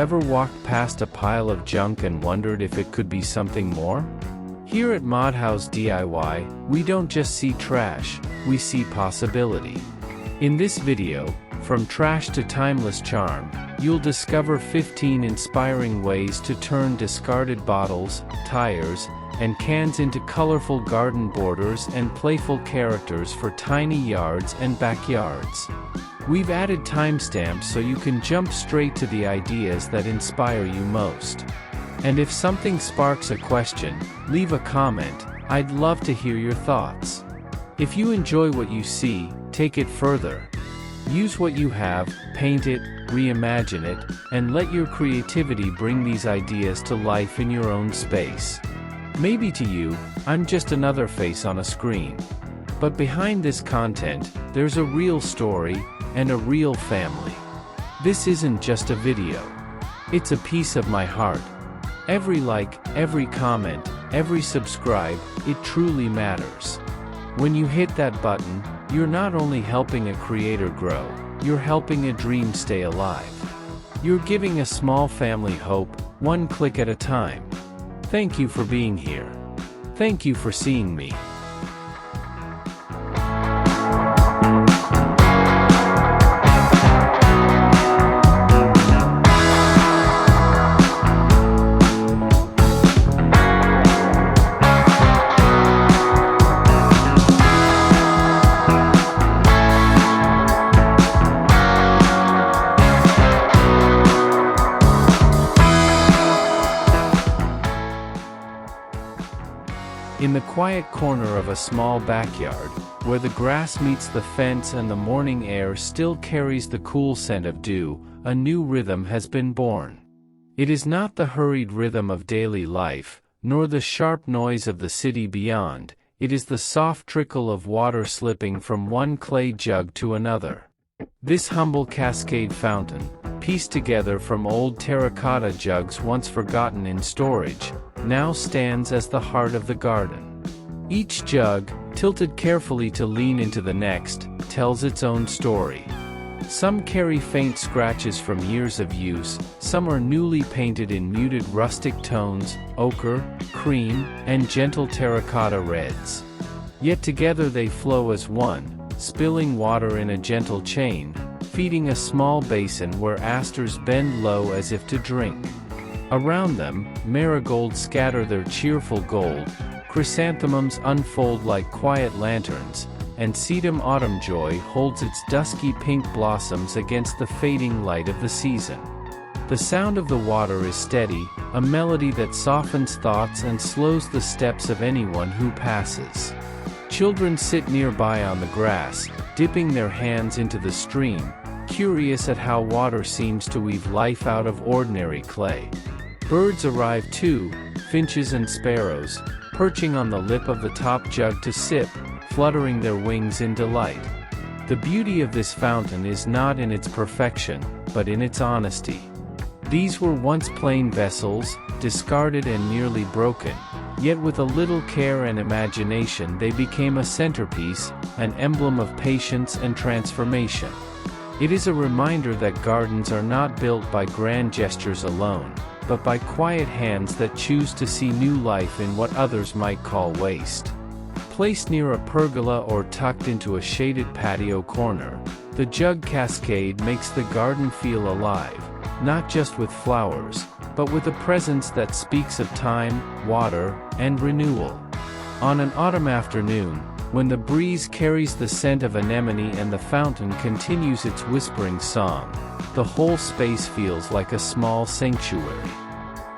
ever walked past a pile of junk and wondered if it could be something more? Here at Modhouse DIY, we don't just see trash, we see possibility. In this video, from trash to timeless charm, you'll discover 15 inspiring ways to turn discarded bottles, tires, and cans into colorful garden borders and playful characters for tiny yards and backyards. We've added timestamps so you can jump straight to the ideas that inspire you most. And if something sparks a question, leave a comment. I'd love to hear your thoughts. If you enjoy what you see, take it further. Use what you have, paint it, reimagine it, and let your creativity bring these ideas to life in your own space. Maybe to you, I'm just another face on a screen. But behind this content, there's a real story, and a real family. This isn't just a video. It's a piece of my heart. Every like, every comment, every subscribe, it truly matters. When you hit that button, you're not only helping a creator grow, you're helping a dream stay alive. You're giving a small family hope, one click at a time. Thank you for being here. Thank you for seeing me. In the quiet corner of a small backyard, where the grass meets the fence and the morning air still carries the cool scent of dew, a new rhythm has been born. It is not the hurried rhythm of daily life, nor the sharp noise of the city beyond, it is the soft trickle of water slipping from one clay jug to another. This humble cascade fountain, pieced together from old terracotta jugs once forgotten in storage, now stands as the heart of the garden. Each jug, tilted carefully to lean into the next, tells its own story. Some carry faint scratches from years of use, some are newly painted in muted rustic tones, ochre, cream, and gentle terracotta reds. Yet together they flow as one, spilling water in a gentle chain, feeding a small basin where asters bend low as if to drink. Around them, marigolds scatter their cheerful gold, chrysanthemums unfold like quiet lanterns, and sedum autumn joy holds its dusky pink blossoms against the fading light of the season. The sound of the water is steady, a melody that softens thoughts and slows the steps of anyone who passes. Children sit nearby on the grass, dipping their hands into the stream, curious at how water seems to weave life out of ordinary clay. Birds arrive too, finches and sparrows, perching on the lip of the top jug to sip, fluttering their wings in delight. The beauty of this fountain is not in its perfection, but in its honesty. These were once plain vessels, discarded and nearly broken, yet with a little care and imagination they became a centerpiece, an emblem of patience and transformation. It is a reminder that gardens are not built by grand gestures alone, but by quiet hands that choose to see new life in what others might call waste. Placed near a pergola or tucked into a shaded patio corner, the jug cascade makes the garden feel alive, not just with flowers, but with a presence that speaks of time, water, and renewal. On an autumn afternoon, when the breeze carries the scent of anemone and the fountain continues its whispering song, the whole space feels like a small sanctuary.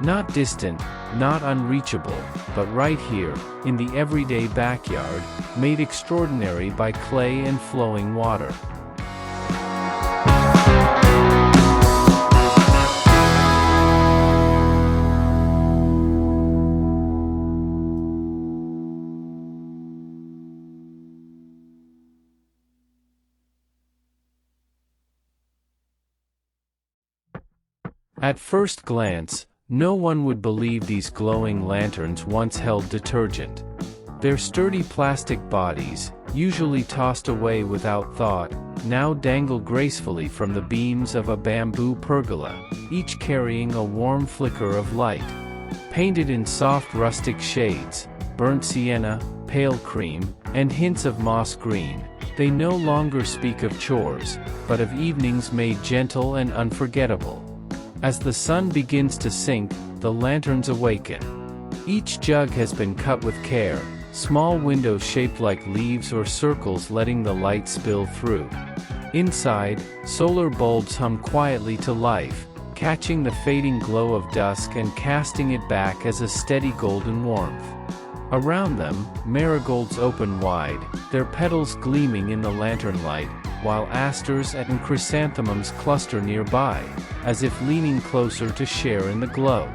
Not distant, not unreachable, but right here, in the everyday backyard, made extraordinary by clay and flowing water. At first glance, no one would believe these glowing lanterns once held detergent. Their sturdy plastic bodies, usually tossed away without thought, now dangle gracefully from the beams of a bamboo pergola, each carrying a warm flicker of light. Painted in soft rustic shades, burnt sienna, pale cream, and hints of moss green, they no longer speak of chores, but of evenings made gentle and unforgettable. As the sun begins to sink, the lanterns awaken. Each jug has been cut with care, small windows shaped like leaves or circles letting the light spill through. Inside, solar bulbs hum quietly to life, catching the fading glow of dusk and casting it back as a steady golden warmth. Around them, marigolds open wide, their petals gleaming in the lantern light, while asters and chrysanthemums cluster nearby, as if leaning closer to share in the glow.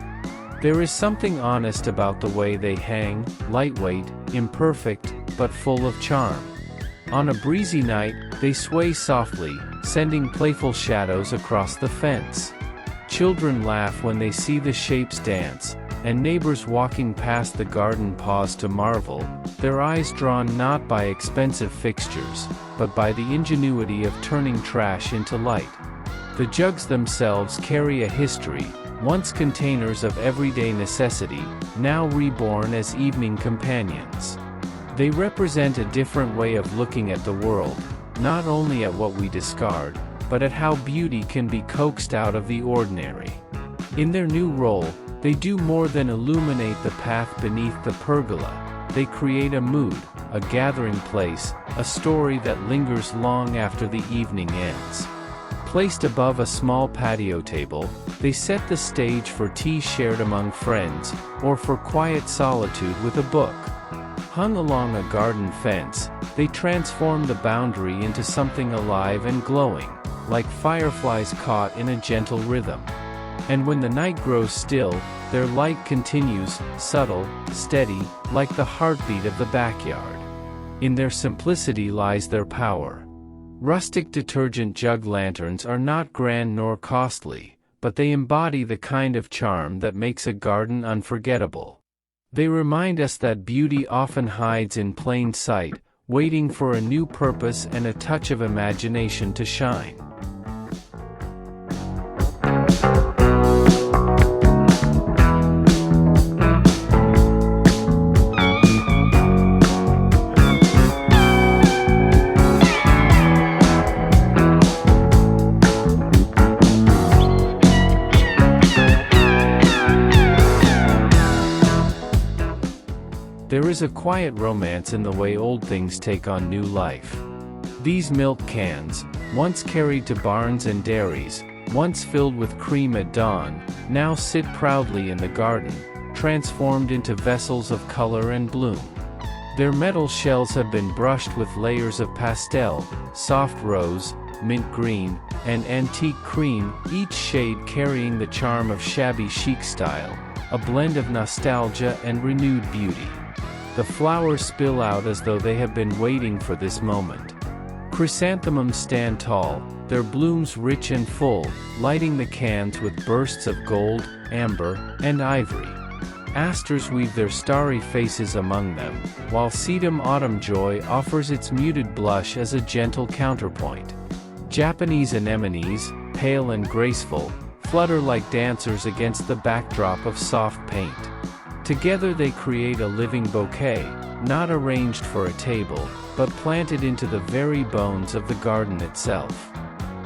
There is something honest about the way they hang, lightweight, imperfect, but full of charm. On a breezy night, they sway softly, sending playful shadows across the fence. Children laugh when they see the shapes dance, and neighbors walking past the garden pause to marvel, their eyes drawn not by expensive fixtures, but by the ingenuity of turning trash into light. The jugs themselves carry a history, once containers of everyday necessity, now reborn as evening companions. They represent a different way of looking at the world, not only at what we discard, but at how beauty can be coaxed out of the ordinary. In their new role, they do more than illuminate the path beneath the pergola. They create a mood, a gathering place, a story that lingers long after the evening ends. Placed above a small patio table, they set the stage for tea shared among friends, or for quiet solitude with a book. Hung along a garden fence, they transform the boundary into something alive and glowing, like fireflies caught in a gentle rhythm. And when the night grows still, their light continues, subtle, steady, like the heartbeat of the backyard. In their simplicity lies their power. Rustic detergent jug lanterns are not grand nor costly, but they embody the kind of charm that makes a garden unforgettable. They remind us that beauty often hides in plain sight, waiting for a new purpose and a touch of imagination to shine. There is a quiet romance in the way old things take on new life. These milk cans, once carried to barns and dairies, once filled with cream at dawn, now sit proudly in the garden, transformed into vessels of color and bloom. Their metal shells have been brushed with layers of pastel, soft rose, mint green, and antique cream, each shade carrying the charm of shabby chic style, a blend of nostalgia and renewed beauty. The flowers spill out as though they have been waiting for this moment. Chrysanthemums stand tall, their blooms rich and full, lighting the cans with bursts of gold, amber, and ivory. Asters weave their starry faces among them, while sedum autumn joy offers its muted blush as a gentle counterpoint. Japanese anemones, pale and graceful, flutter like dancers against the backdrop of soft paint. Together they create a living bouquet, not arranged for a table, but planted into the very bones of the garden itself.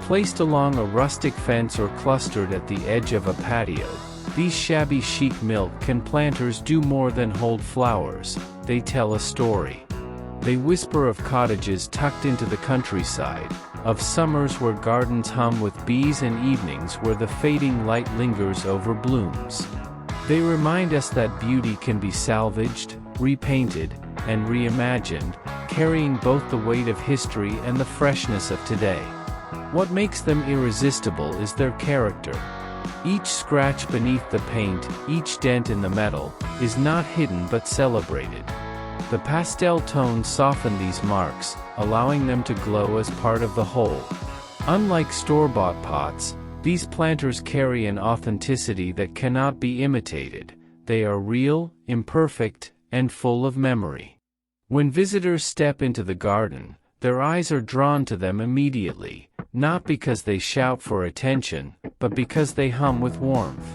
Placed along a rustic fence or clustered at the edge of a patio, these shabby chic milk can planters do more than hold flowers, they tell a story. They whisper of cottages tucked into the countryside, of summers where gardens hum with bees and evenings where the fading light lingers over blooms. They remind us that beauty can be salvaged, repainted, and reimagined, carrying both the weight of history and the freshness of today. What makes them irresistible is their character. Each scratch beneath the paint, each dent in the metal, is not hidden but celebrated. The pastel tones soften these marks, allowing them to glow as part of the whole. Unlike store-bought pots, these planters carry an authenticity that cannot be imitated. They are real, imperfect, and full of memory. When visitors step into the garden, their eyes are drawn to them immediately, not because they shout for attention, but because they hum with warmth.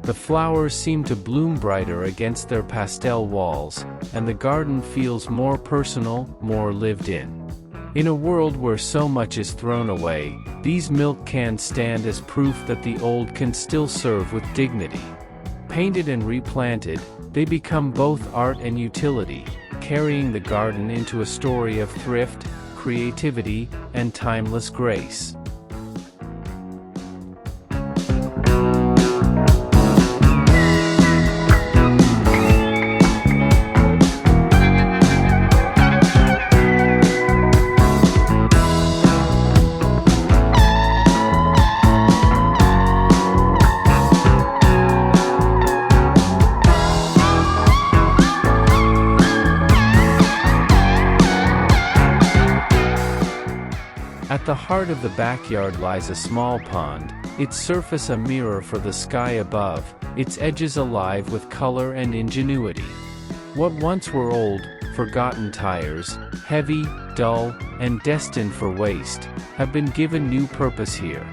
The flowers seem to bloom brighter against their pastel walls, and the garden feels more personal, more lived in. In a world where so much is thrown away, these milk cans stand as proof that the old can still serve with dignity. Painted and replanted, they become both art and utility, carrying the garden into a story of thrift, creativity, and timeless grace. At the heart of the backyard lies a small pond, its surface a mirror for the sky above, its edges alive with color and ingenuity. What once were old, forgotten tires, heavy, dull, and destined for waste, have been given new purpose here.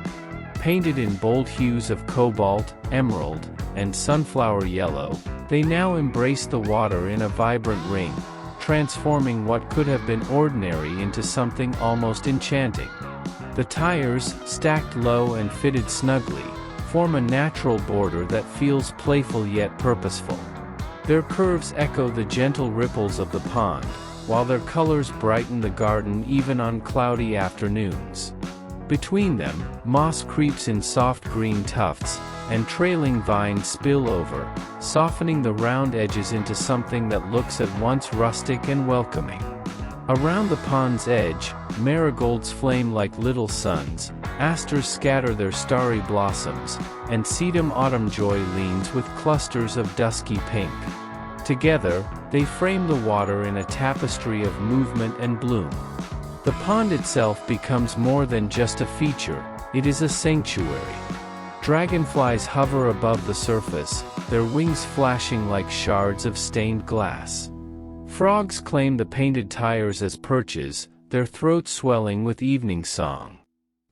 Painted in bold hues of cobalt, emerald, and sunflower yellow, they now embrace the water in a vibrant ring, transforming what could have been ordinary into something almost enchanting. The tires, stacked low and fitted snugly, form a natural border that feels playful yet purposeful. Their curves echo the gentle ripples of the pond, while their colors brighten the garden even on cloudy afternoons. Between them, moss creeps in soft green tufts, and trailing vines spill over, softening the round edges into something that looks at once rustic and welcoming. Around the pond's edge, marigolds flame like little suns, asters scatter their starry blossoms, and sedum autumn joy leans with clusters of dusky pink. Together, they frame the water in a tapestry of movement and bloom. The pond itself becomes more than just a feature, it is a sanctuary. Dragonflies hover above the surface, their wings flashing like shards of stained glass. Frogs claim the painted tires as perches, their throats swelling with evening song.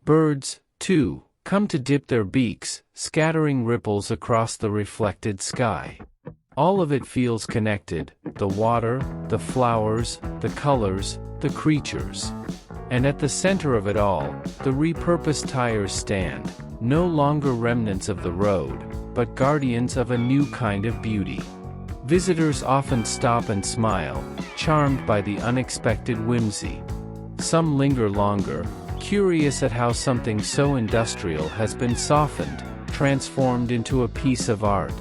Birds, too, come to dip their beaks, scattering ripples across the reflected sky. All of it feels connected, the water, the flowers, the colors, the creatures. And at the center of it all, the repurposed tires stand, no longer remnants of the road, but guardians of a new kind of beauty. Visitors often stop and smile, charmed by the unexpected whimsy. Some linger longer, curious at how something so industrial has been softened, transformed into a piece of art.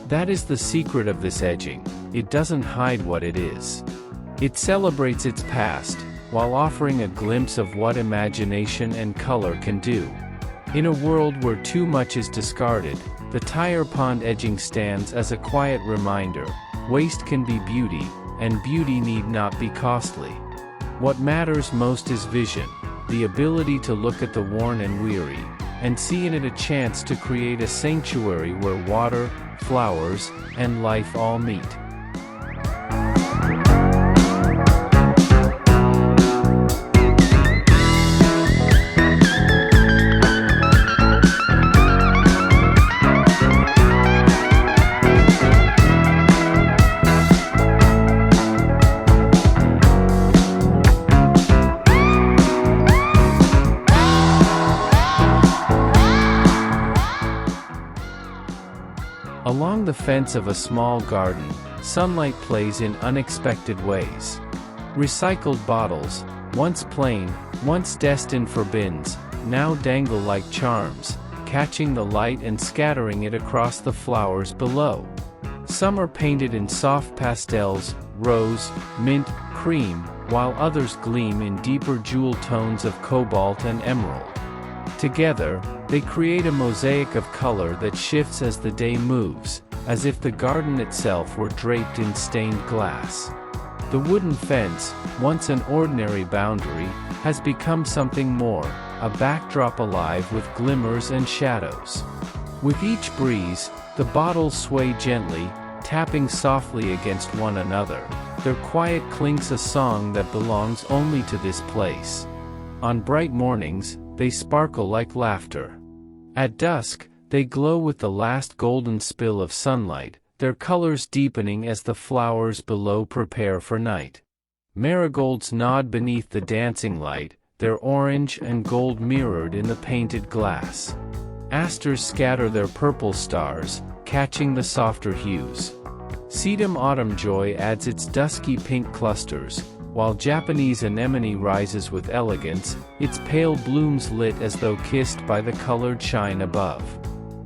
That is the secret of this edging, it doesn't hide what it is. It celebrates its past, while offering a glimpse of what imagination and color can do. In a world where too much is discarded, the tire pond edging stands as a quiet reminder, waste can be beauty, and beauty need not be costly. What matters most is vision, the ability to look at the worn and weary, and see in it a chance to create a sanctuary where water, flowers, and life all meet. Along the fence of a small garden, sunlight plays in unexpected ways. Recycled bottles, once plain, once destined for bins, now dangle like charms, catching the light and scattering it across the flowers below. Some are painted in soft pastels, rose, mint, cream, while others gleam in deeper jewel tones of cobalt and emerald. Together, they create a mosaic of color that shifts as the day moves, as if the garden itself were draped in stained glass. The wooden fence, once an ordinary boundary, has become something more, a backdrop alive with glimmers and shadows. With each breeze, the bottles sway gently, tapping softly against one another, their quiet clinks a song that belongs only to this place. On bright mornings, they sparkle like laughter. At dusk, they glow with the last golden spill of sunlight, their colors deepening as the flowers below prepare for night. Marigolds nod beneath the dancing light, their orange and gold mirrored in the painted glass. Asters scatter their purple stars, catching the softer hues. Sedum autumn joy adds its dusky pink clusters, while Japanese anemone rises with elegance, its pale blooms lit as though kissed by the colored shine above.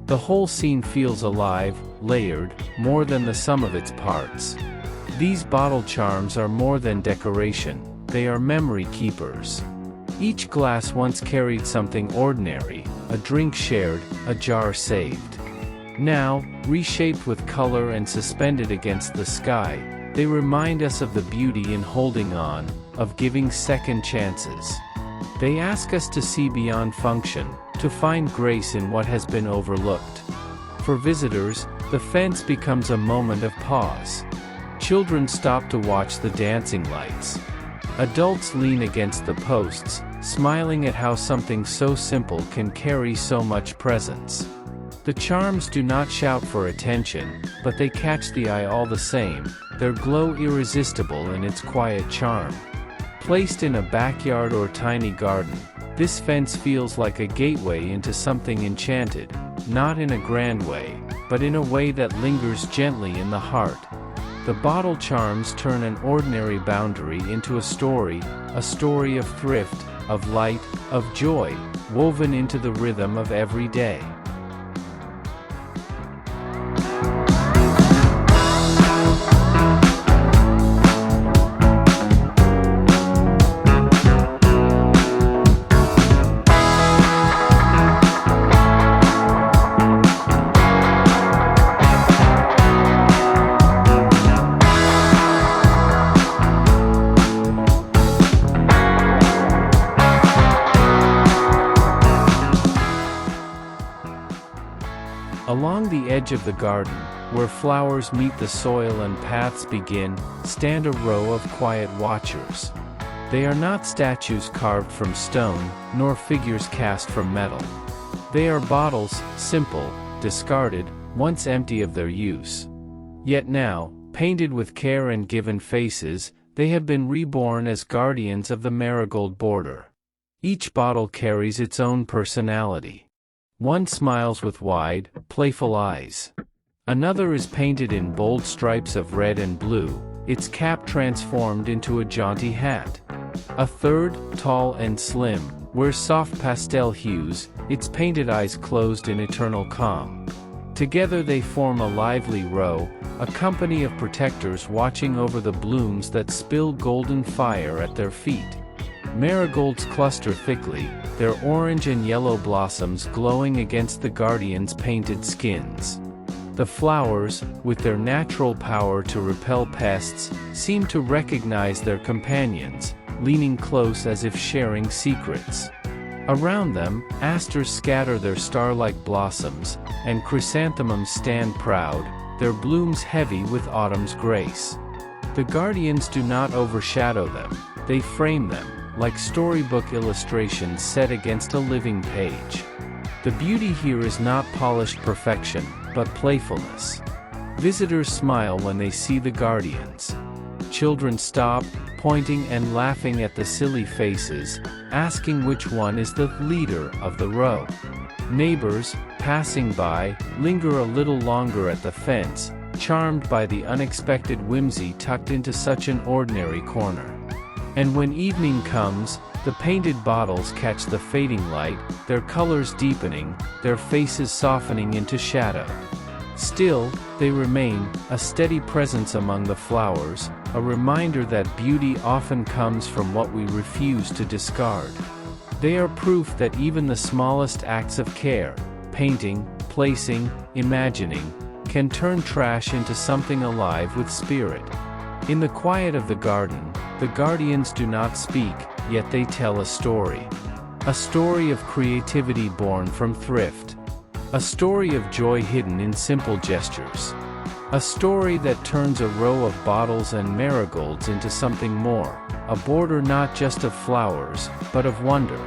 The whole scene feels alive, layered, more than the sum of its parts. These bottle charms are more than decoration, they are memory keepers. Each glass once carried something ordinary, a drink shared, a jar saved. Now, reshaped with color and suspended against the sky, they remind us of the beauty in holding on, of giving second chances. They ask us to see beyond function, to find grace in what has been overlooked. For visitors, the fence becomes a moment of pause. Children stop to watch the dancing lights. Adults lean against the posts, smiling at how something so simple can carry so much presence. The charms do not shout for attention, but they catch the eye all the same, their glow irresistible in its quiet charm. Placed in a backyard or tiny garden, this fence feels like a gateway into something enchanted, not in a grand way, but in a way that lingers gently in the heart. The bottle charms turn an ordinary boundary into a story of thrift, of light, of joy, woven into the rhythm of every day. Along the edge of the garden, where flowers meet the soil and paths begin, stand a row of quiet watchers. They are not statues carved from stone, nor figures cast from metal. They are bottles, simple, discarded, once empty of their use. Yet now, painted with care and given faces, they have been reborn as guardians of the marigold border. Each bottle carries its own personality. One smiles with wide, playful eyes. Another is painted in bold stripes of red and blue, its cap transformed into a jaunty hat. A third, tall and slim, wears soft pastel hues, its painted eyes closed in eternal calm. Together they form a lively row, a company of protectors watching over the blooms that spill golden fire at their feet. Marigolds cluster thickly, their orange and yellow blossoms glowing against the guardians' painted skins. The flowers, with their natural power to repel pests, seem to recognize their companions, leaning close as if sharing secrets. Around them, asters scatter their star-like blossoms, and chrysanthemums stand proud, their blooms heavy with autumn's grace. The guardians do not overshadow them, they frame them, like storybook illustrations set against a living page. The beauty here is not polished perfection, but playfulness. Visitors smile when they see the guardians. Children stop, pointing and laughing at the silly faces, asking which one is the leader of the row. Neighbors, passing by, linger a little longer at the fence, charmed by the unexpected whimsy tucked into such an ordinary corner. And when evening comes, the painted bottles catch the fading light, their colors deepening, their faces softening into shadow. Still, they remain, a steady presence among the flowers, a reminder that beauty often comes from what we refuse to discard. They are proof that even the smallest acts of care, painting, placing, imagining, can turn trash into something alive with spirit. In the quiet of the garden, the guardians do not speak, yet they tell a story. A story of creativity born from thrift. A story of joy hidden in simple gestures. A story that turns a row of bottles and marigolds into something more, a border not just of flowers, but of wonder.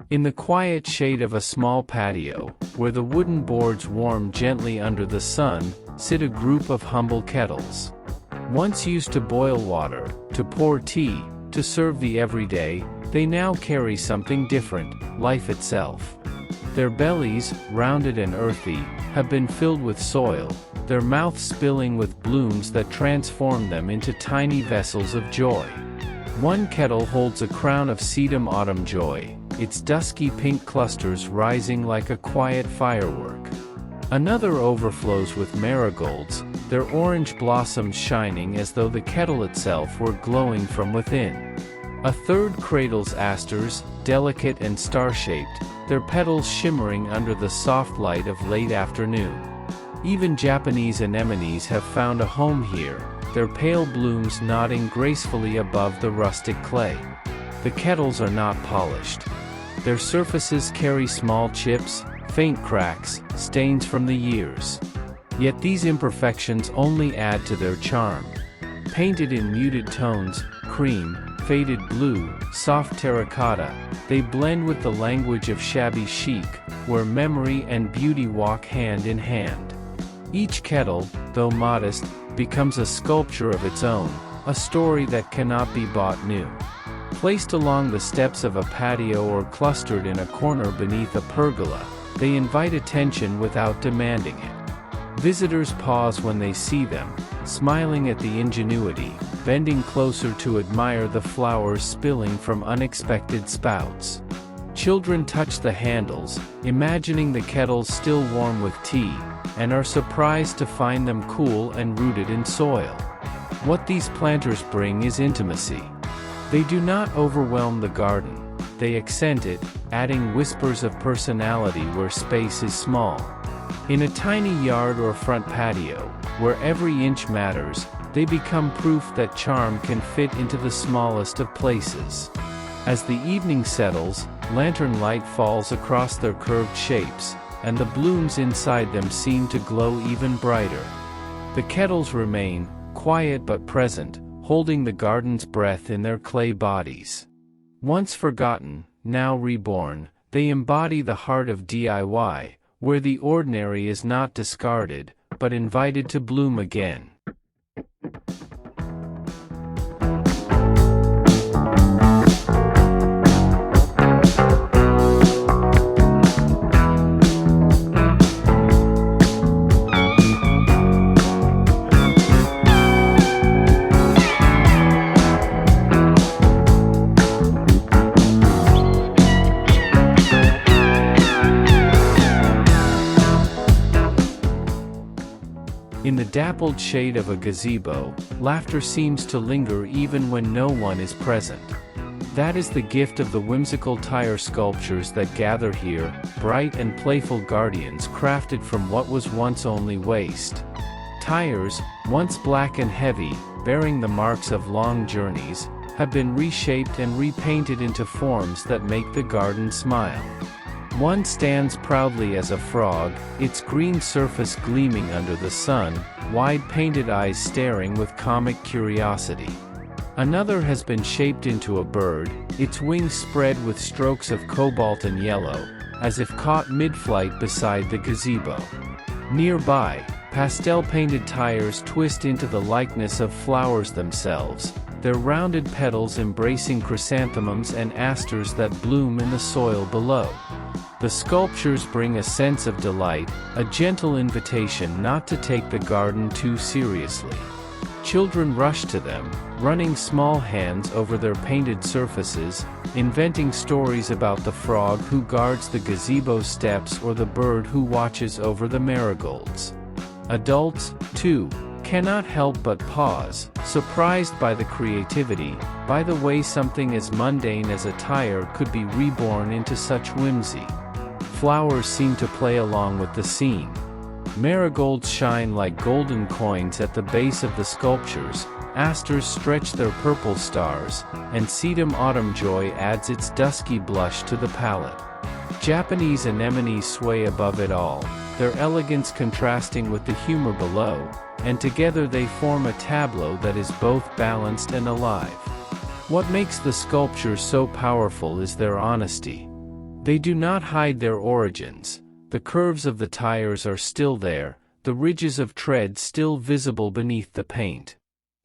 In the quiet shade of a small patio, where the wooden boards warm gently under the sun, sit a group of humble kettles. Once used to boil water, to pour tea, to serve the everyday, they now carry something different, life itself. Their bellies, rounded and earthy, have been filled with soil, their mouths spilling with blooms that transform them into tiny vessels of joy. One kettle holds a crown of sedum autumn joy, its dusky pink clusters rising like a quiet firework. Another overflows with marigolds, their orange blossoms shining as though the kettle itself were glowing from within. A third cradles asters, delicate and star-shaped, their petals shimmering under the soft light of late afternoon. Even Japanese anemones have found a home here, their pale blooms nodding gracefully above the rustic clay. The kettles are not polished. Their surfaces carry small chips, faint cracks, stains from the years. Yet these imperfections only add to their charm. Painted in muted tones, cream, faded blue, soft terracotta, they blend with the language of shabby chic, where memory and beauty walk hand in hand. Each kettle, though modest, becomes a sculpture of its own, a story that cannot be bought new. Placed along the steps of a patio or clustered in a corner beneath a pergola, they invite attention without demanding it. Visitors pause when they see them, smiling at the ingenuity, bending closer to admire the flowers spilling from unexpected spouts. Children touch the handles, imagining the kettles still warm with tea, and are surprised to find them cool and rooted in soil. What these planters bring is intimacy. They do not overwhelm the garden, they accent it, adding whispers of personality where space is small. In a tiny yard or front patio, where every inch matters, they become proof that charm can fit into the smallest of places. As the evening settles, lantern light falls across their curved shapes, and the blooms inside them seem to glow even brighter. The kettles remain, quiet but present, holding the garden's breath in their clay bodies. Once forgotten, now reborn, they embody the heart of DIY, where the ordinary is not discarded, but invited to bloom again. In the dappled shade of a gazebo, laughter seems to linger even when no one is present. That is the gift of the whimsical tire sculptures that gather here, bright and playful guardians crafted from what was once only waste. Tires, once black and heavy, bearing the marks of long journeys, have been reshaped and repainted into forms that make the garden smile. One stands proudly as a frog, its green surface gleaming under the sun, wide painted eyes staring with comic curiosity. Another has been shaped into a bird, its wings spread with strokes of cobalt and yellow, as if caught mid-flight beside the gazebo. Nearby, pastel-painted tires twist into the likeness of flowers themselves, their rounded petals embracing chrysanthemums and asters that bloom in the soil below. The sculptures bring a sense of delight, a gentle invitation not to take the garden too seriously. Children rush to them, running small hands over their painted surfaces, inventing stories about the frog who guards the gazebo steps or the bird who watches over the marigolds. Adults, too, cannot help but pause, surprised by the creativity, by the way something as mundane as a tire could be reborn into such whimsy. Flowers seem to play along with the scene. Marigolds shine like golden coins at the base of the sculptures, asters stretch their purple stars, and sedum autumn joy adds its dusky blush to the palette. Japanese anemones sway above it all, their elegance contrasting with the humor below, and together they form a tableau that is both balanced and alive. What makes the sculptures so powerful is their honesty. They do not hide their origins. The curves of the tires are still there, the ridges of tread still visible beneath the paint.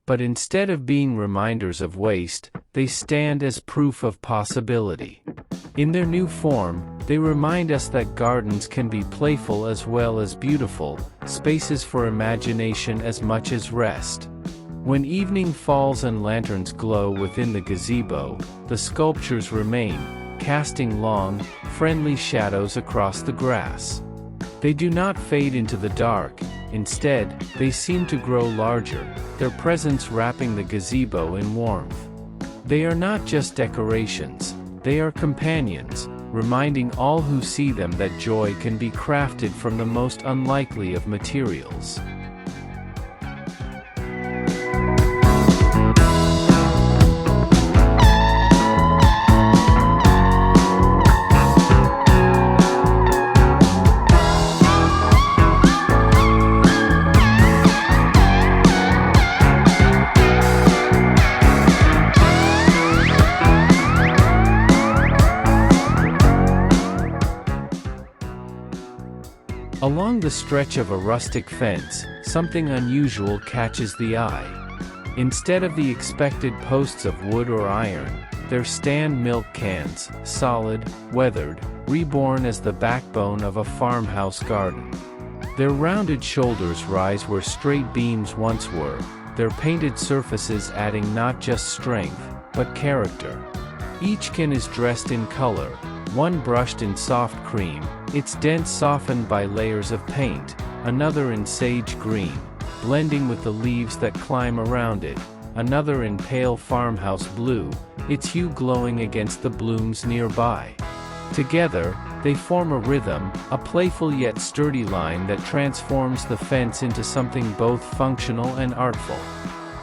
But instead of being reminders of waste, they stand as proof of possibility. In their new form, they remind us that gardens can be playful as well as beautiful, spaces for imagination as much as rest. When evening falls and lanterns glow within the gazebo, the sculptures remain, casting long, friendly shadows across the grass. They do not fade into the dark, instead, they seem to grow larger, their presence wrapping the gazebo in warmth. They are not just decorations, they are companions, reminding all who see them that joy can be crafted from the most unlikely of materials. Along the stretch of a rustic fence, something unusual catches the eye. Instead of the expected posts of wood or iron, there stand milk cans, solid, weathered, reborn as the backbone of a farmhouse garden. Their rounded shoulders rise where straight beams once were, their painted surfaces adding not just strength, but character. Each can is dressed in color, one brushed in soft cream, its dents softened by layers of paint, another in sage green, blending with the leaves that climb around it, another in pale farmhouse blue, its hue glowing against the blooms nearby. Together, they form a rhythm, a playful yet sturdy line that transforms the fence into something both functional and artful.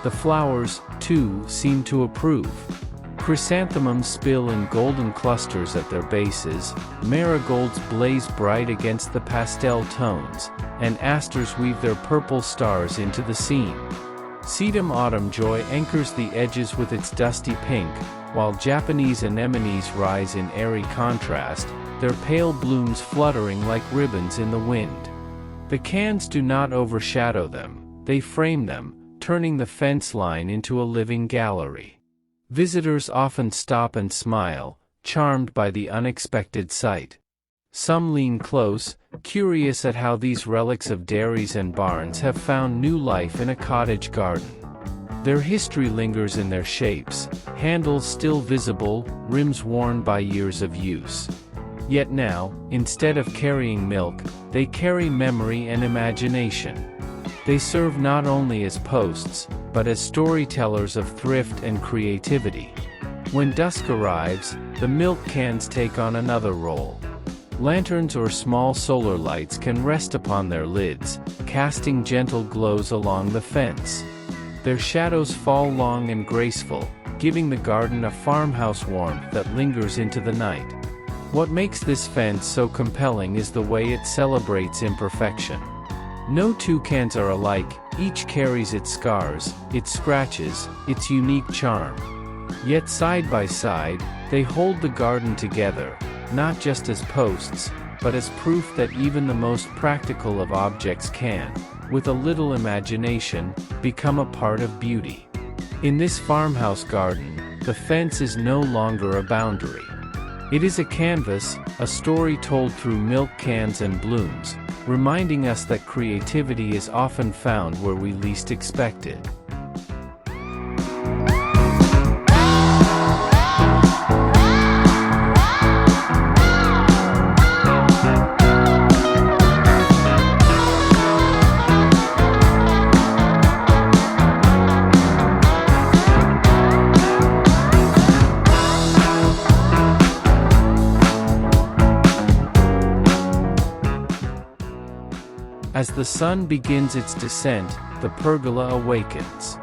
The flowers, too, seem to approve. Chrysanthemums spill in golden clusters at their bases, marigolds blaze bright against the pastel tones, and asters weave their purple stars into the scene. Sedum autumn joy anchors the edges with its dusty pink, while Japanese anemones rise in airy contrast, their pale blooms fluttering like ribbons in the wind. The cans do not overshadow them, they frame them, turning the fence line into a living gallery. Visitors often stop and smile, charmed by the unexpected sight. Some lean close, curious at how these relics of dairies and barns have found new life in a cottage garden. Their history lingers in their shapes, handles still visible, rims worn by years of use. Yet now, instead of carrying milk, they carry memory and imagination. They serve not only as posts, but as storytellers of thrift and creativity. When dusk arrives, the milk cans take on another role. Lanterns or small solar lights can rest upon their lids, casting gentle glows along the fence. Their shadows fall long and graceful, giving the garden a farmhouse warmth that lingers into the night. What makes this fence so compelling is the way it celebrates imperfection. No two cans are alike, each carries its scars, its scratches, its unique charm. Yet side by side, they hold the garden together, not just as posts, but as proof that even the most practical of objects can, with a little imagination, become a part of beauty. In this farmhouse garden, the fence is no longer a boundary. It is a canvas, a story told through milk cans and blooms, reminding us that creativity is often found where we least expect it. As the sun begins its descent, the pergola awakens.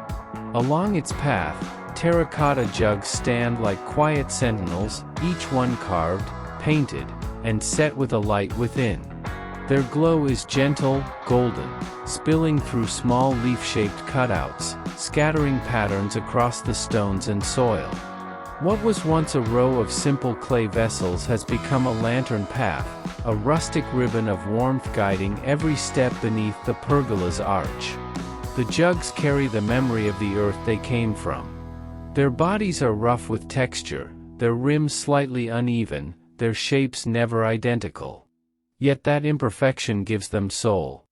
Along its path, terracotta jugs stand like quiet sentinels, each one carved, painted, and set with a light within. Their glow is gentle, golden, spilling through small leaf-shaped cutouts, scattering patterns across the stones and soil. What was once a row of simple clay vessels has become a lantern path, a rustic ribbon of warmth guiding every step beneath the pergola's arch. The jugs carry the memory of the earth they came from. Their bodies are rough with texture, their rims slightly uneven, their shapes never identical. Yet that imperfection gives them soul.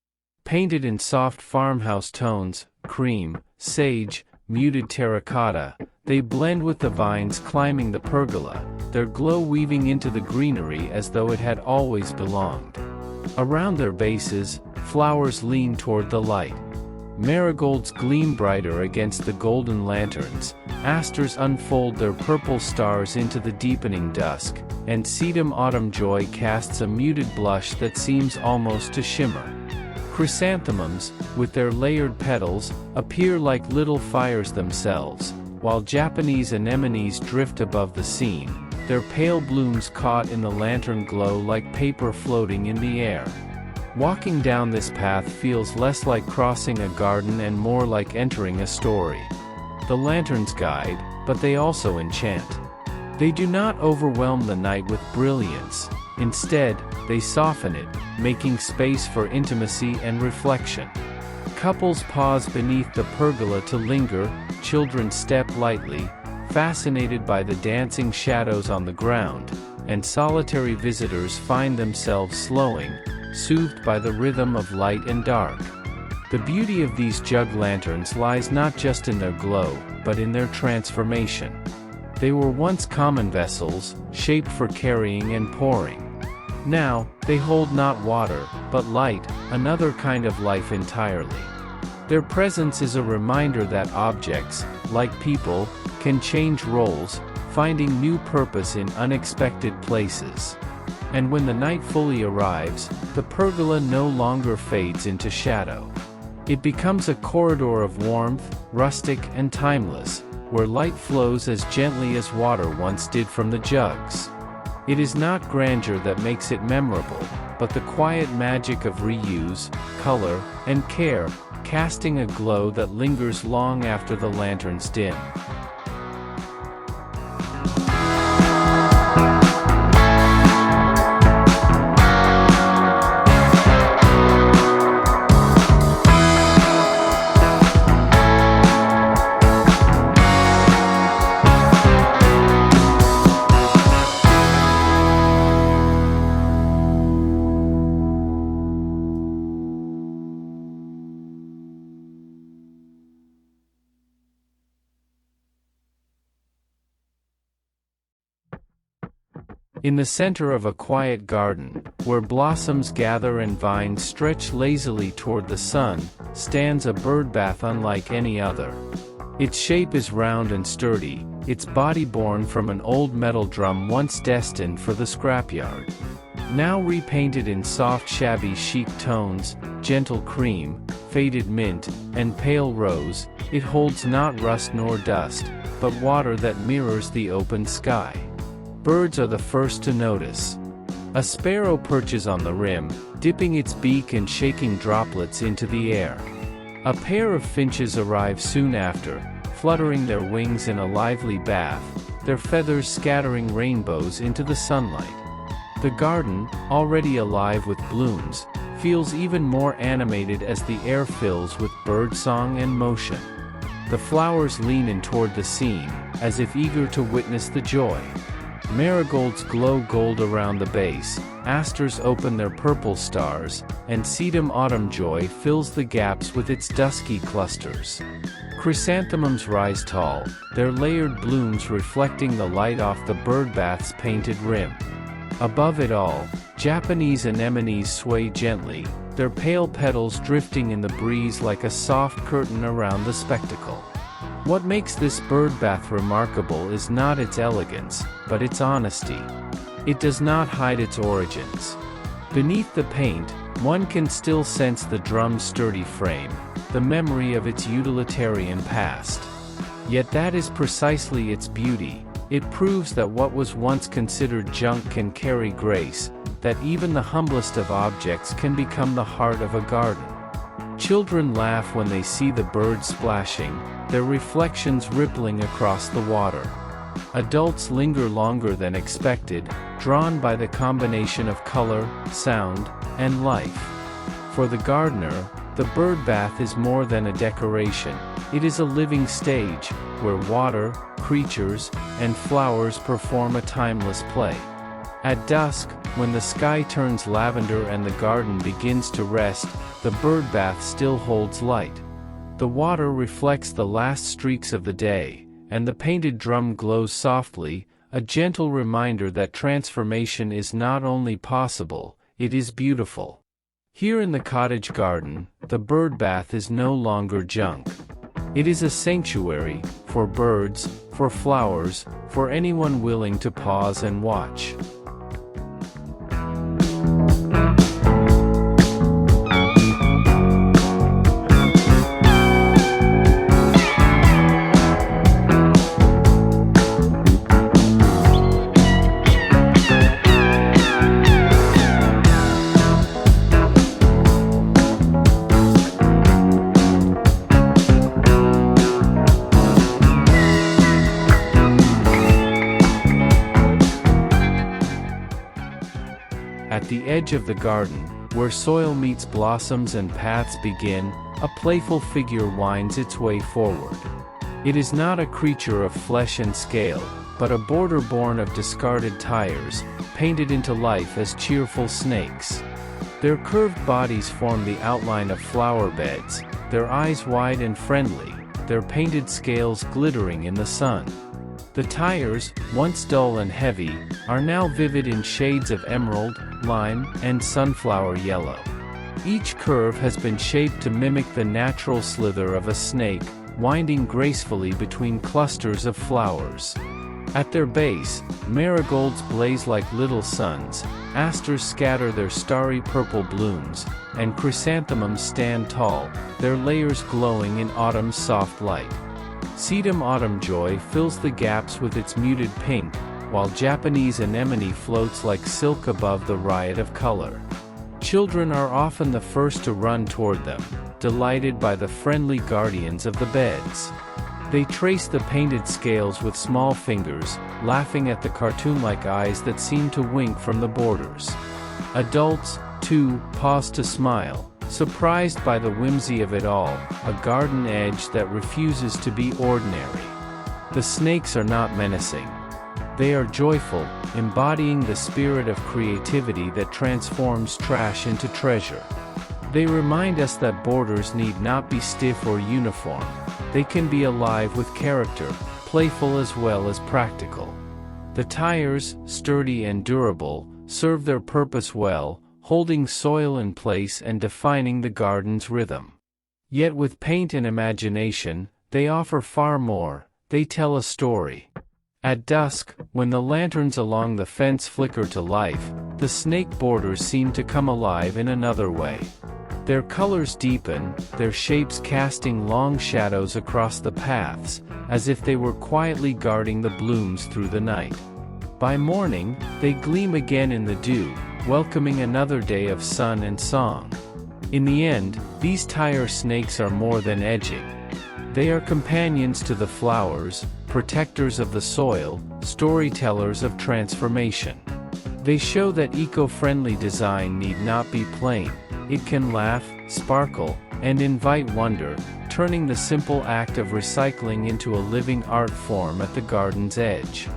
Painted in soft farmhouse tones, cream, sage, muted terracotta, they blend with the vines climbing the pergola, their glow weaving into the greenery as though it had always belonged. Around their bases, flowers lean toward the light. Marigolds gleam brighter against the golden lanterns, asters unfold their purple stars into the deepening dusk, and sedum autumn joy casts a muted blush that seems almost to shimmer. Chrysanthemums, with their layered petals, appear like little fires themselves, while Japanese anemones drift above the scene, their pale blooms caught in the lantern glow like paper floating in the air. Walking down this path feels less like crossing a garden and more like entering a story. The lanterns guide, but they also enchant. They do not overwhelm the night with brilliance. Instead, they soften it, making space for intimacy and reflection. Couples pause beneath the pergola to linger, children step lightly, fascinated by the dancing shadows on the ground, and solitary visitors find themselves slowing, soothed by the rhythm of light and dark. The beauty of these jug lanterns lies not just in their glow, but in their transformation. They were once common vessels, shaped for carrying and pouring. Now, they hold not water, but light, another kind of life entirely. Their presence is a reminder that objects, like people, can change roles, finding new purpose in unexpected places. And when the night fully arrives, the pergola no longer fades into shadow. It becomes a corridor of warmth, rustic and timeless, where light flows as gently as water once did from the jugs. It is not grandeur that makes it memorable, but the quiet magic of reuse, color, and care, casting a glow that lingers long after the lanterns dim. In the center of a quiet garden, where blossoms gather and vines stretch lazily toward the sun, stands a birdbath unlike any other. Its shape is round and sturdy, its body born from an old metal drum once destined for the scrapyard. Now repainted in soft shabby chic tones, gentle cream, faded mint, and pale rose, it holds not rust nor dust, but water that mirrors the open sky. Birds are the first to notice. A sparrow perches on the rim, dipping its beak and shaking droplets into the air. A pair of finches arrive soon after, fluttering their wings in a lively bath, their feathers scattering rainbows into the sunlight. The garden, already alive with blooms, feels even more animated as the air fills with birdsong and motion. The flowers lean in toward the scene, as if eager to witness the joy. Marigolds glow gold around the base, asters open their purple stars, and sedum autumn joy fills the gaps with its dusky clusters. Chrysanthemums rise tall, their layered blooms reflecting the light off the birdbath's painted rim. Above it all, Japanese anemones sway gently, their pale petals drifting in the breeze like a soft curtain around the spectacle. What makes this birdbath remarkable is not its elegance, but its honesty. It does not hide its origins. Beneath the paint, one can still sense the drum's sturdy frame, the memory of its utilitarian past. Yet that is precisely its beauty. It proves that what was once considered junk can carry grace, that even the humblest of objects can become the heart of a garden. Children laugh when they see the birds splashing, their reflections rippling across the water. Adults linger longer than expected, drawn by the combination of color, sound, and life. For the gardener, the bird bath is more than a decoration. It is a living stage, where water, creatures, and flowers perform a timeless play. At dusk, when the sky turns lavender and the garden begins to rest, the bird bath still holds light. The water reflects the last streaks of the day, and the painted drum glows softly, a gentle reminder that transformation is not only possible, it is beautiful. Here in the cottage garden, the bird bath is no longer junk. It is a sanctuary, for birds, for flowers, for anyone willing to pause and watch. At the edge of the garden, where soil meets blossoms and paths begin, a playful figure winds its way forward. It is not a creature of flesh and scale, but a boarder born of discarded tires, painted into life as cheerful snakes. Their curved bodies form the outline of flower beds, their eyes wide and friendly, their painted scales glittering in the sun. The tires, once dull and heavy, are now vivid in shades of emerald, lime, and sunflower yellow. Each curve has been shaped to mimic the natural slither of a snake, winding gracefully between clusters of flowers. At their base, marigolds blaze like little suns, asters scatter their starry purple blooms, and chrysanthemums stand tall, their layers glowing in autumn's soft light. Sedum autumn joy fills the gaps with its muted pink, while Japanese anemone floats like silk above the riot of color. Children are often the first to run toward them, delighted by the friendly guardians of the beds. They trace the painted scales with small fingers, laughing at the cartoon-like eyes that seem to wink from the borders. Adults, too, pause to smile, surprised by the whimsy of it all, a garden edge that refuses to be ordinary. The snakes are not menacing. They are joyful, embodying the spirit of creativity that transforms trash into treasure. They remind us that borders need not be stiff or uniform. They can be alive with character, playful as well as practical. The tires, sturdy and durable, serve their purpose well, holding soil in place and defining the garden's rhythm. Yet with paint and imagination, they offer far more. They tell a story. At dusk, when the lanterns along the fence flicker to life, the snake borders seem to come alive in another way. Their colors deepen, their shapes casting long shadows across the paths, as if they were quietly guarding the blooms through the night. By morning, they gleam again in the dew, welcoming another day of sun and song. In the end, these tire snakes are more than edging. They are companions to the flowers, protectors of the soil, storytellers of transformation. They show that eco-friendly design need not be plain. It can laugh, sparkle, and invite wonder, turning the simple act of recycling into a living art form at the garden's edge.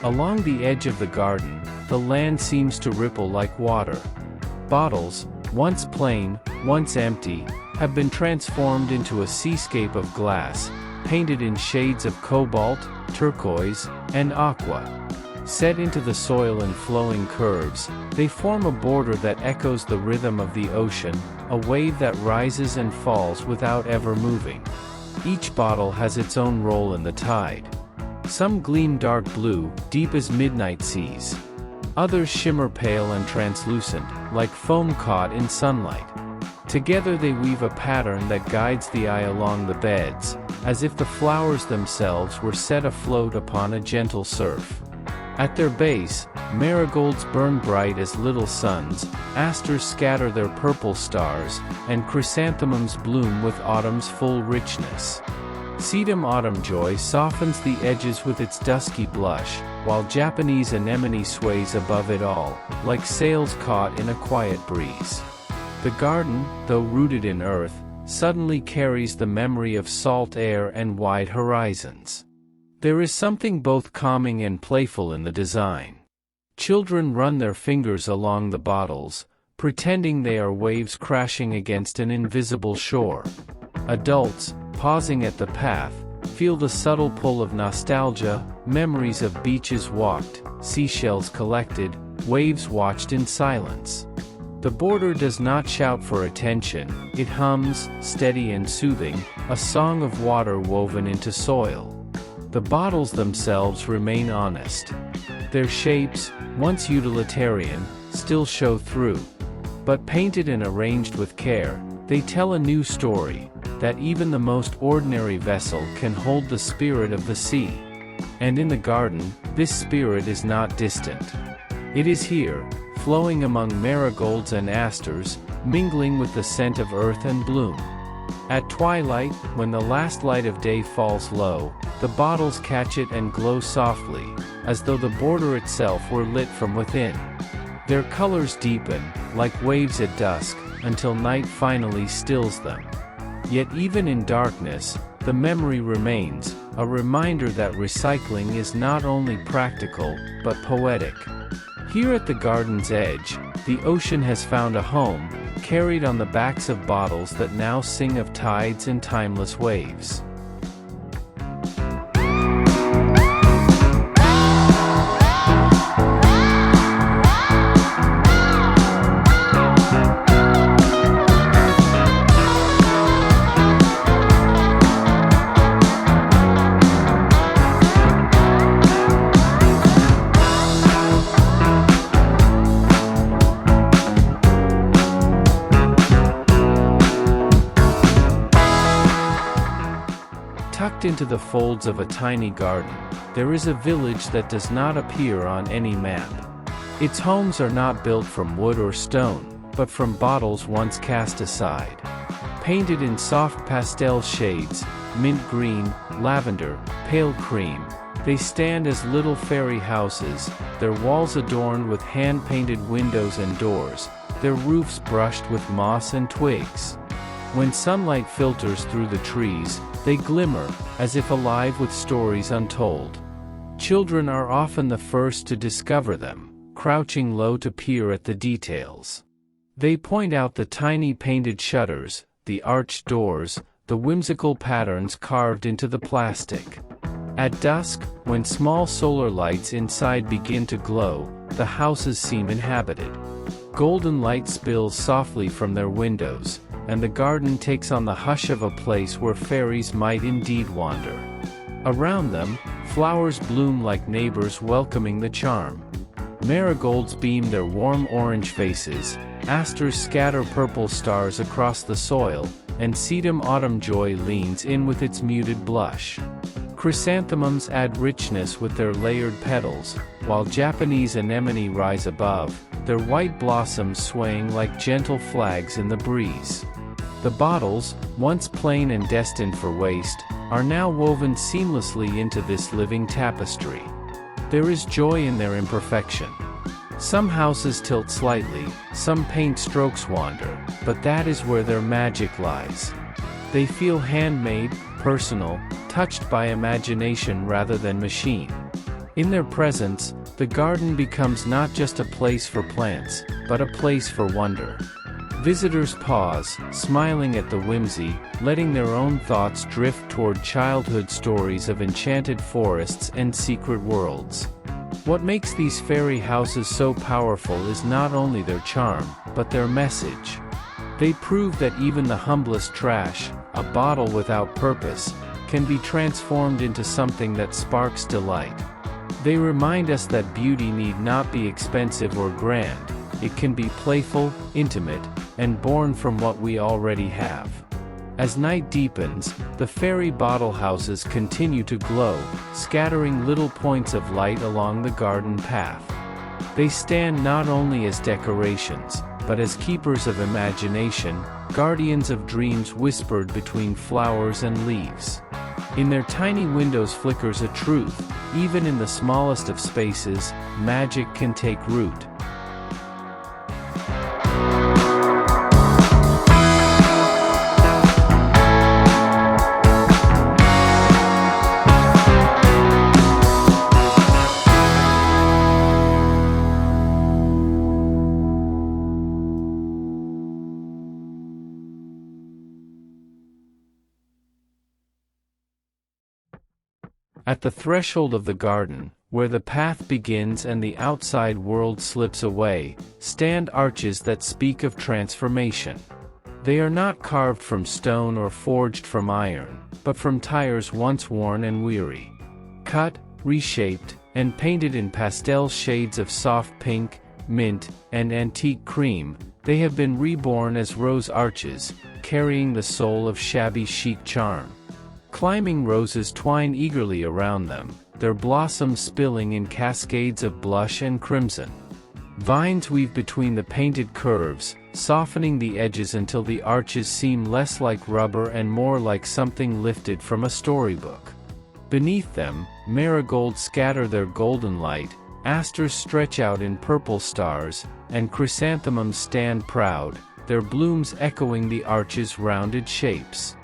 Along the edge of the garden, the land seems to ripple like water. Bottles, once plain, once empty, have been transformed into a seascape of glass, painted in shades of cobalt, turquoise, and aqua. Set into the soil in flowing curves, they form a border that echoes the rhythm of the ocean, a wave that rises and falls without ever moving. Each bottle has its own role in the tide. Some gleam dark blue, deep as midnight seas. Others shimmer pale and translucent, like foam caught in sunlight. Together they weave a pattern that guides the eye along the beds, as if the flowers themselves were set afloat upon a gentle surf. At their base, marigolds burn bright as little suns, asters scatter their purple stars, and chrysanthemums bloom with autumn's full richness. Sedum autumn joy softens the edges with its dusky blush, while Japanese anemone sways above it all, like sails caught in a quiet breeze. The garden, though rooted in earth, suddenly carries the memory of salt air and wide horizons. There is something both calming and playful in the design. Children run their fingers along the bottles, pretending they are waves crashing against an invisible shore. Adults, pausing at the path, feel the subtle pull of nostalgia, memories of beaches walked, seashells collected, waves watched in silence. The border does not shout for attention, it hums, steady and soothing, a song of water woven into soil. The bottles themselves remain honest. Their shapes, once utilitarian, still show through. But painted and arranged with care, they tell a new story, that even the most ordinary vessel can hold the spirit of the sea. And in the garden, this spirit is not distant. It is here, flowing among marigolds and asters, mingling with the scent of earth and bloom. At twilight, when the last light of day falls low, the bottles catch it and glow softly, as though the border itself were lit from within. Their colors deepen, like waves at dusk, until night finally stills them. Yet even in darkness, the memory remains, a reminder that recycling is not only practical, but poetic. Here at the garden's edge, the ocean has found a home, carried on the backs of bottles that now sing of tides and timeless waves. Tucked into the folds of a tiny garden, there is a village that does not appear on any map. Its homes are not built from wood or stone, but from bottles once cast aside. Painted in soft pastel shades, mint green, lavender, pale cream, they stand as little fairy houses, their walls adorned with hand-painted windows and doors, their roofs brushed with moss and twigs. When sunlight filters through the trees, they glimmer, as if alive with stories untold. Children are often the first to discover them, crouching low to peer at the details. They point out the tiny painted shutters, the arched doors, the whimsical patterns carved into the plastic. At dusk, when small solar lights inside begin to glow, the houses seem inhabited. Golden light spills softly from their windows, and the garden takes on the hush of a place where fairies might indeed wander. Around them, flowers bloom like neighbors welcoming the charm. Marigolds beam their warm orange faces, asters scatter purple stars across the soil, and sedum autumn joy leans in with its muted blush. Chrysanthemums add richness with their layered petals, while Japanese anemone rise above, their white blossoms swaying like gentle flags in the breeze. The bottles, once plain and destined for waste, are now woven seamlessly into this living tapestry. There is joy in their imperfection. Some houses tilt slightly, some paint strokes wander, but that is where their magic lies. They feel handmade, personal, touched by imagination rather than machine. In their presence, The garden becomes not just a place for plants, but a place for wonder. Visitors pause, smiling at the whimsy, letting their own thoughts drift toward childhood stories of enchanted forests and secret worlds. What makes these fairy houses so powerful is not only their charm, but their message. They prove that even the humblest trash, a bottle without purpose, can be transformed into something that sparks delight. They remind us that beauty need not be expensive or grand. It can be playful, intimate, and born from what we already have. As night deepens, the fairy bottle houses continue to glow, scattering little points of light along the garden path. They stand not only as decorations, but as keepers of imagination, guardians of dreams whispered between flowers and leaves. In their tiny windows flickers a truth: even in the smallest of spaces, magic can take root. At the threshold of the garden, where the path begins and the outside world slips away, stand arches that speak of transformation. They are not carved from stone or forged from iron, but from tires once worn and weary. Cut, reshaped, and painted in pastel shades of soft pink, mint, and antique cream, they have been reborn as rose arches, carrying the soul of shabby chic charm. Climbing roses twine eagerly around them, their blossoms spilling in cascades of blush and crimson. Vines weave between the painted curves, softening the edges until the arches seem less like rubber and more like something lifted from a storybook. Beneath them, marigolds scatter their golden light, asters stretch out in purple stars, and chrysanthemums stand proud, their blooms echoing the arch's rounded shapes.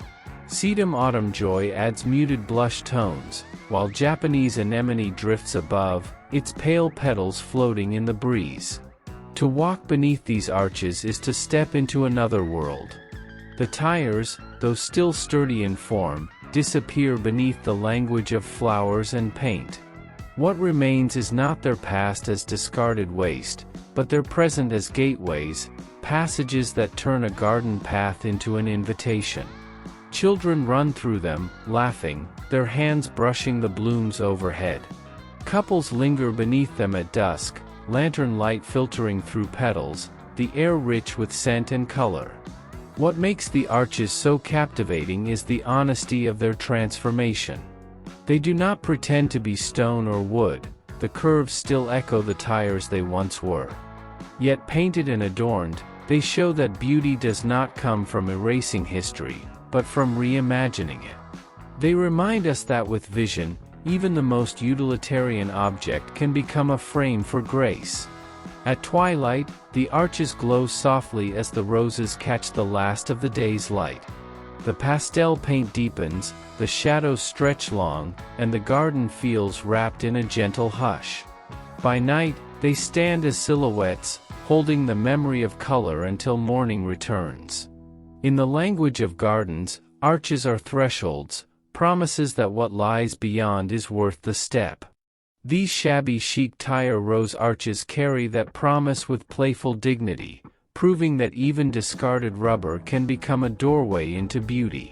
Sedum autumn joy adds muted blush tones, while Japanese anemone drifts above, its pale petals floating in the breeze. To walk beneath these arches is to step into another world. The tires, though still sturdy in form, disappear beneath the language of flowers and paint. What remains is not their past as discarded waste, but their present as gateways, passages that turn a garden path into an invitation. Children run through them, laughing, their hands brushing the blooms overhead. Couples linger beneath them at dusk, lantern light filtering through petals, the air rich with scent and color. What makes the arches so captivating is the honesty of their transformation. They do not pretend to be stone or wood, the curves still echo the tires they once were. Yet painted and adorned, they show that beauty does not come from erasing history, but from reimagining it. They remind us that with vision, even the most utilitarian object can become a frame for grace. At twilight, the arches glow softly as the roses catch the last of the day's light. The pastel paint deepens, the shadows stretch long, and the garden feels wrapped in a gentle hush. By night, they stand as silhouettes, holding the memory of color until morning returns. In the language of gardens, arches are thresholds, promises that what lies beyond is worth the step. These shabby chic tire rose arches carry that promise with playful dignity, proving that even discarded rubber can become a doorway into beauty.